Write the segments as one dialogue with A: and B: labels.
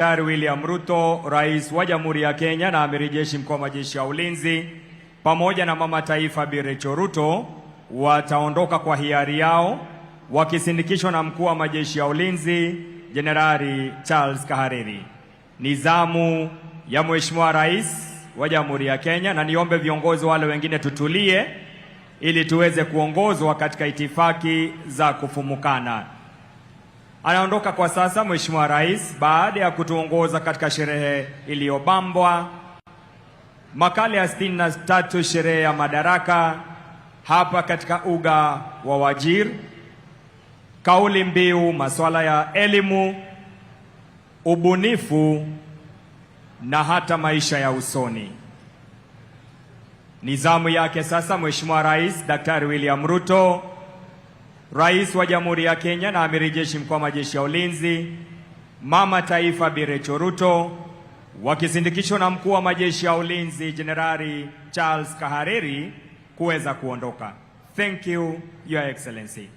A: Daktari William Ruto, Rais wa Jamhuri ya Kenya na Amiri Jeshi Mkuu wa Majeshi ya Ulinzi, pamoja na Mama Taifa Bi Rachel Ruto wataondoka kwa hiari yao wakisindikishwa na Mkuu wa Majeshi ya Ulinzi Jenerali Charles Kahariri. Ni zamu ya Mheshimiwa Rais wa Jamhuri ya Kenya, na niombe viongozi wale wengine tutulie ili tuweze kuongozwa katika itifaki za kufumukana. Anaondoka kwa sasa Mheshimiwa Rais baada ya kutuongoza katika sherehe iliyobambwa makala ya 63 sherehe ya madaraka hapa katika uga wa Wajir. Kauli mbiu masuala ya elimu, ubunifu na hata maisha ya usoni. Ni zamu yake sasa Mheshimiwa Rais Daktari William Ruto, Rais wa Jamhuri ya Kenya na Amiri Jeshi Mkuu wa Majeshi ya Ulinzi, Mama Taifa Bi Rachel Ruto wakisindikishwa na Mkuu wa Majeshi ya Ulinzi Jenerali Charles Kahariri kuweza kuondoka. Thank you, Your Excellency.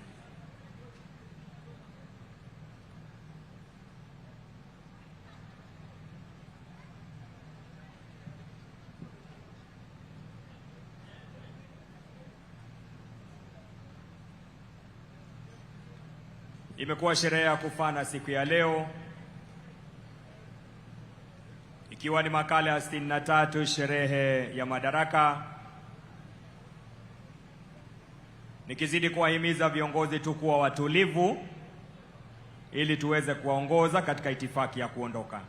A: Imekuwa sherehe ya kufana siku ya leo, ikiwa ni makala ya 63 sherehe ya madaraka. Nikizidi kuwahimiza viongozi tu kuwa watulivu ili tuweze kuwaongoza katika itifaki ya kuondoka.